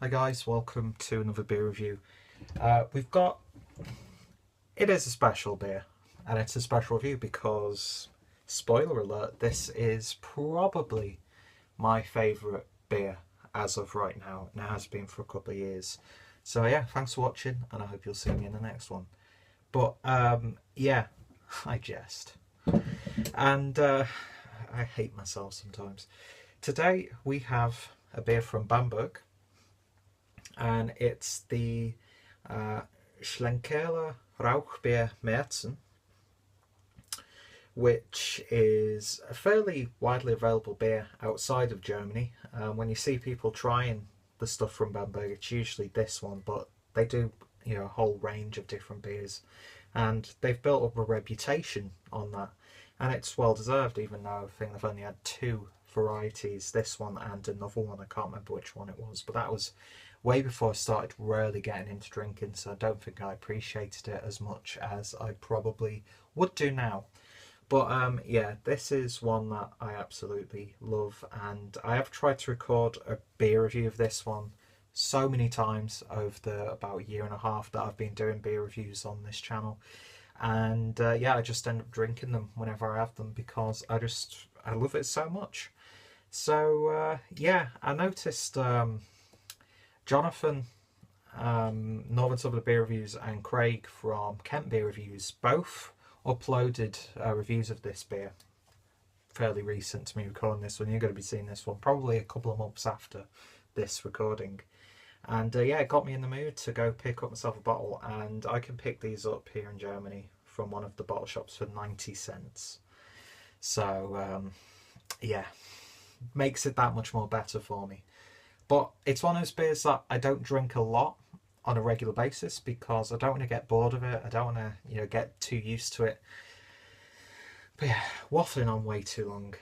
Hi guys, welcome to another beer review. It is a special beer, and it's a special review because, spoiler alert, this is probably my favourite beer as of right now, and it has been for a couple of years. So yeah, thanks for watching, and I hope you'll see me in the next one. But yeah, I jest. And I hate myself sometimes. Today we have a beer from Bamberg, and it's the uh, Schlenkerla Rauchbier Märzen, which is a fairly widely available beer outside of Germany. When you see people trying the stuff from Bamberg, it's usually this one, but they do a whole range of different beers, and they've built up a reputation on that, and it's well deserved. Even though I think they've only had two varieties, this one and another one. I can't remember which one it was, but that was way before I started really getting into drinking, so I don't think I appreciated it as much as I probably would do now. But yeah, this is one that I absolutely love, and I have tried to record a beer review of this one so many times over the about year and a half that I've been doing beer reviews on this channel. And yeah, I just end up drinking them whenever I have them because I love it so much. So yeah, I noticed Jonathan, Northern Southern Beer Reviews, and Craig from Kent Beer Reviews both uploaded reviews of this beer fairly recent to me recording this one. You're going to be seeing this one probably a couple of months after this recording. And yeah, it got me in the mood to go pick up myself a bottle, and I can pick these up here in Germany from one of the bottle shops for 90 cents. So yeah, makes it that much more better for me. But it's one of those beers that I don't drink a lot on a regular basis because I don't want to get bored of it. I don't want to, get too used to it. But yeah, waffling on way too long.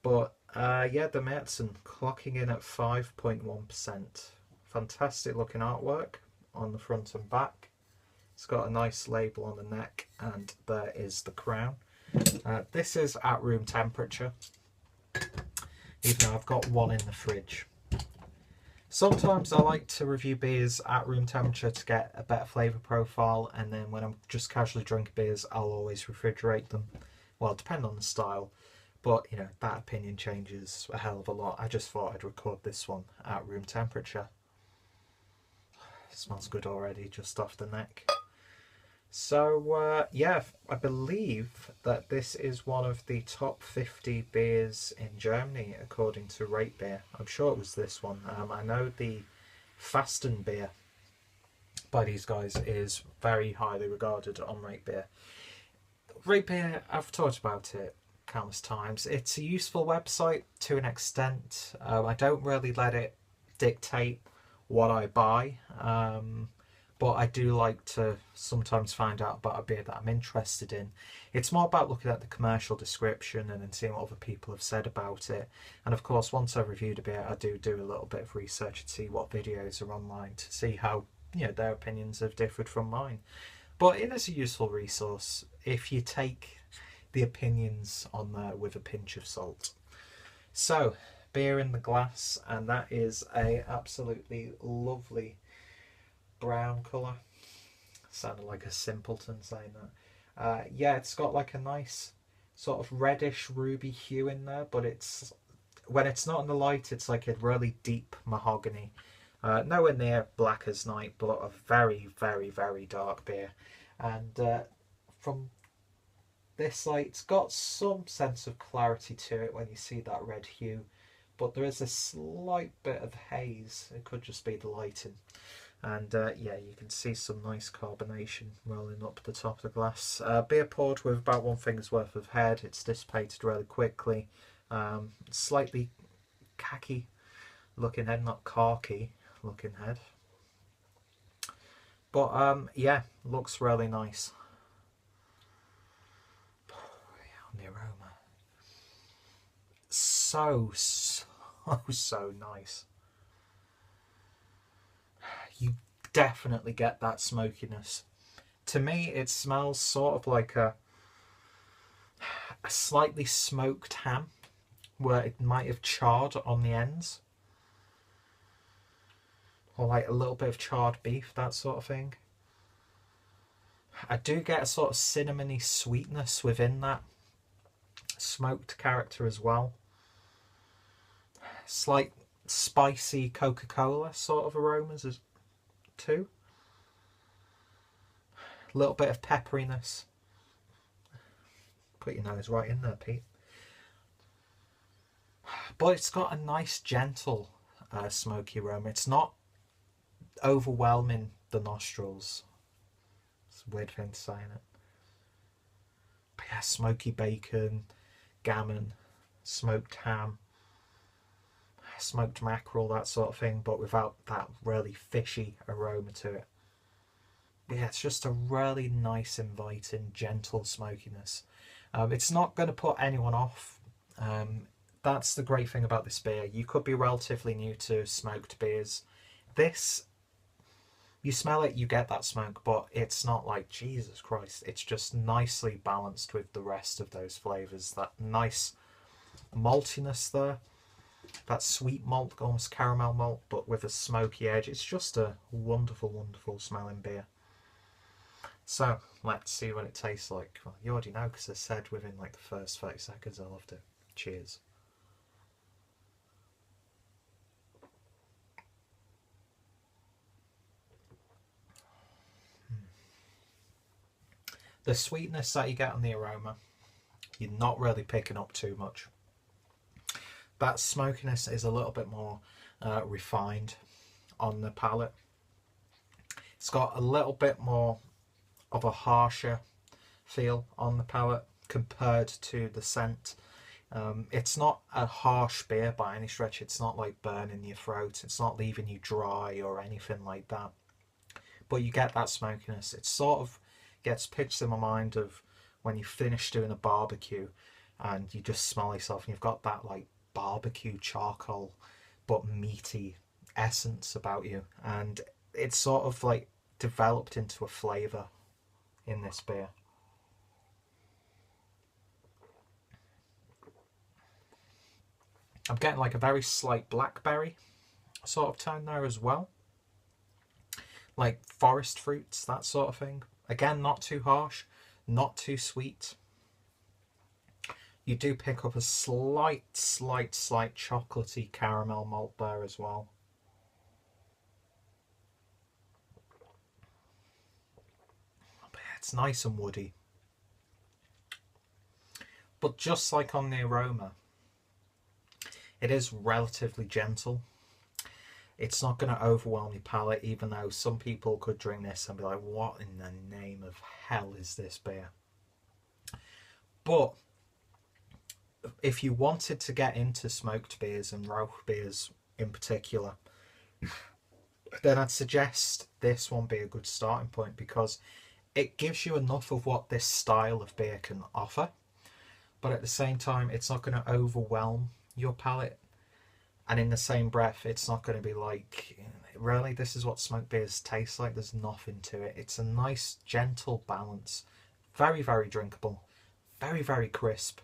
But yeah, the Märzen clocking in at 5.1%. Fantastic looking artwork on the front and back. It's got a nice label on the neck, and there is the crown. This is at room temperature, even though I've got one in the fridge. Sometimes I like to review beers at room temperature to get a better flavour profile, and then when I'm just casually drinking beers, I'll always refrigerate them. Well, depending on the style, but that opinion changes a hell of a lot. I just thought I'd record this one at room temperature. It smells good already, just off the neck. So yeah, I believe that this is one of the top 50 beers in Germany according to Rate Beer. I'm sure it was this one. I know the Fasten beer by these guys is very highly regarded on Rate Beer. Rate Beer, I've talked about it countless times. It's a useful website to an extent. I don't really let it dictate what I buy. But I do like to sometimes find out about a beer that I'm interested in. It's more about looking at the commercial description and then seeing what other people have said about it. And of course, once I've reviewed a beer, I do a little bit of research to see what videos are online to see how their opinions have differed from mine. But it is a useful resource if you take the opinions on there with a pinch of salt. So, beer in the glass, and that is a absolutely lovely brown colour. Sounded like a simpleton saying that. Yeah, it's got like a nice sort of reddish ruby hue in there, but it's when it's not in the light, it's like a really deep mahogany. Nowhere near black as night, but a very, very, very dark beer. And from this light, it's got some sense of clarity to it when you see that red hue, but there is a slight bit of haze. It could just be the lighting. And yeah, you can see some nice carbonation rolling up the top of the glass. Beer poured with about one finger's worth of head. It's dissipated really quickly. Slightly khaki looking head, not khaki looking head. But yeah, looks really nice. The aroma. So nice. You definitely get that smokiness. To me, it smells sort of like a slightly smoked ham, where it might have charred on the ends. or like a little bit of charred beef, that sort of thing. I do get a sort of cinnamony sweetness within that smoked character as well. Slight spicy Coca-Cola sort of aromas as too. A little bit of pepperiness. Put your nose right in there, Pete. But it's got a nice gentle smoky aroma. It's not overwhelming the nostrils. It's a weird thing to say, isn't it? But yeah, smoky bacon, gammon, smoked ham, smoked mackerel, that sort of thing, but without that really fishy aroma to it. But yeah, it's just a really nice, inviting, gentle smokiness. It's not going to put anyone off. That's the great thing about this beer. You could be relatively new to smoked beers. This, you smell it, you get that smoke, but it's not like, Jesus Christ. It's just nicely balanced with the rest of those flavours. That nice maltiness there. That sweet malt, almost caramel malt, but with a smoky edge. It's just a wonderful, wonderful smelling beer. So, let's see what it tastes like. Well, you already know because I said within like the first 30 seconds I loved it. Cheers. The sweetness that you get on the aroma, you're not really picking up too much. That smokiness is a little bit more refined on the palate. It's got a little bit more of a harsher feel on the palate compared to the scent. It's not a harsh beer by any stretch. It's not like burning your throat. It's not leaving you dry or anything like that. But you get that smokiness. It sort of gets pictures in my mind of when you finish doing a barbecue and you just smell yourself and you've got that like barbecue charcoal but meaty essence about you, and it's sort of like developed into a flavour in this beer. I'm getting like a very slight blackberry sort of tone there as well, like forest fruits, that sort of thing. Again, not too harsh, not too sweet. You do pick up a slight chocolatey caramel malt there as well. But yeah, it's nice and woody. But just like on the aroma, it is relatively gentle. It's not going to overwhelm your palate, even though some people could drink this and be like, what in the name of hell is this beer? But if you wanted to get into smoked beers and Rauch beers in particular, then I'd suggest this one be a good starting point, because it gives you enough of what this style of beer can offer, but at the same time it's not going to overwhelm your palate, and in the same breath it's not going to be like, really, this is what smoked beers taste like. There's nothing to it. It's a nice gentle balance, very drinkable, very crisp.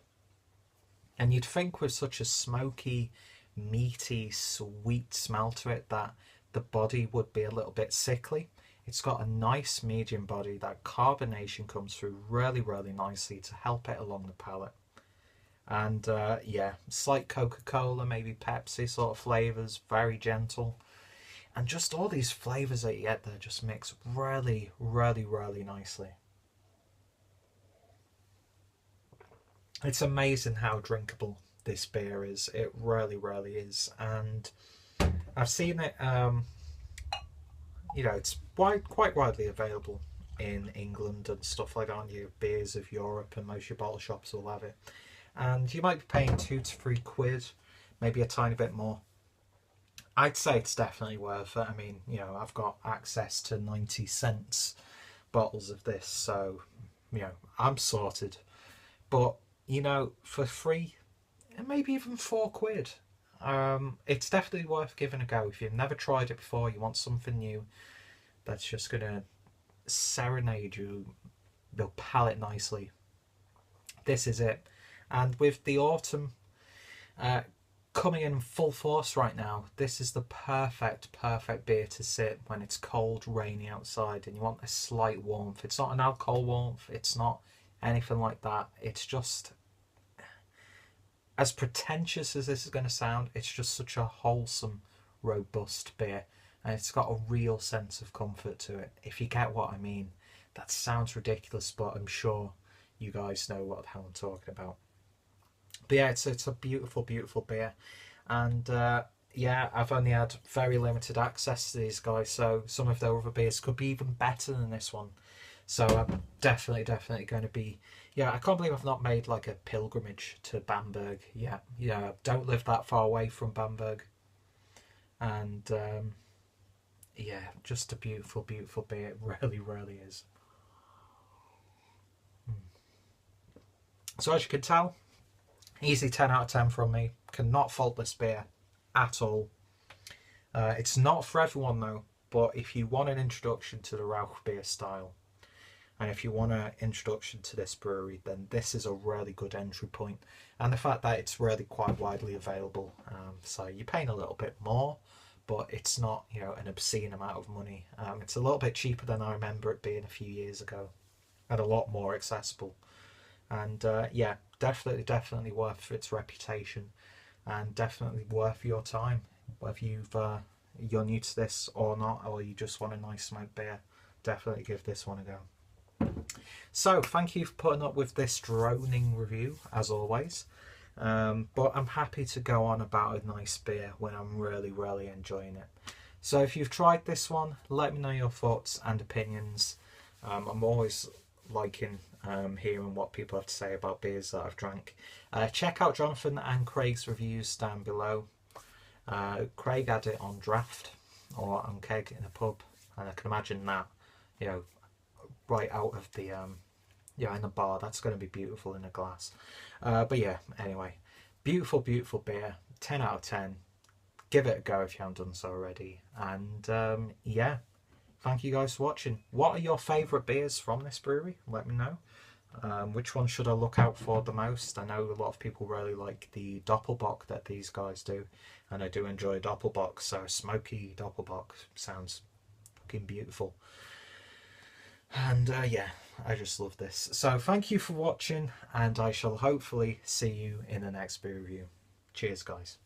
And you'd think with such a smoky, meaty, sweet smell to it that the body would be a little bit sickly. It's got a nice medium body. That carbonation comes through really nicely to help it along the palate. And yeah, slight Coca-Cola, maybe Pepsi sort of flavours, very gentle. And just all these flavours that you get there just mix really nicely. It's amazing how drinkable this beer is. It really is. And I've seen it, you know, it's quite widely available in England and stuff like that on your Beers of Europe, and most of your bottle shops will have it. And you might be paying £2 to £3, maybe a tiny bit more. I'd say it's definitely worth it. I mean, you know, I've got access to 90-cent bottles of this, so, you know, I'm sorted. But, you know, for £3, and maybe even £4, it's definitely worth giving a go. If you've never tried it before, you want something new that's just going to serenade your palate nicely, this is it. And with the autumn coming in full force right now. This is the perfect beer to sit when it's cold, rainy outside and you want a slight warmth. It's not an alcohol warmth, it's not anything like that. It's just, as pretentious as this is going to sound, it's just such a wholesome, robust beer, and it's got a real sense of comfort to it, if you get what I mean. That sounds ridiculous, but I'm sure you guys know what the hell I'm talking about. But yeah, it's a beautiful beer, and yeah, I've only had very limited access to these guys, so some of their other beers could be even better than this one. So I'm definitely going to be, yeah, I can't believe I've not made like a pilgrimage to Bamberg yet. Yeah, I don't live that far away from Bamberg, and yeah, just a beautiful beer. It really is. So as you can tell, easy 10 out of 10 from me. Cannot fault this beer at all. It's not for everyone though, but if you want an introduction to the Rauch beer style, and if you want an introduction to this brewery, then this is a really good entry point. And the fact that it's really quite widely available, so you're paying a little bit more, but it's not, you know, an obscene amount of money. It's a little bit cheaper than I remember it being a few years ago, and a lot more accessible. And yeah, definitely worth its reputation, and definitely worth your time, whether you're new to this or not, or you just want a nice smoked beer. Definitely give this one a go. So thank you for putting up with this droning review as always, but I'm happy to go on about a nice beer when I'm really enjoying it. So if you've tried this one, let me know your thoughts and opinions. I'm always liking hearing what people have to say about beers that I've drank. Check out Jonathan and Craig's reviews down below. Craig had it on draft or on keg in a pub, and I can imagine that, you know, right out of the yeah, in the bar, that's going to be beautiful in a glass. But yeah, anyway, beautiful beer, 10 out of 10. Give it a go if you haven't done so already. And yeah, thank you guys for watching. What are your favourite beers from this brewery? Let me know. Which one should I look out for the most? I know a lot of people really like the Doppelbock that these guys do, and I do enjoy Doppelbock, so smoky Doppelbock sounds fucking beautiful. And yeah, I just love this. So thank you for watching, and I shall hopefully see you in the next beer review. Cheers guys.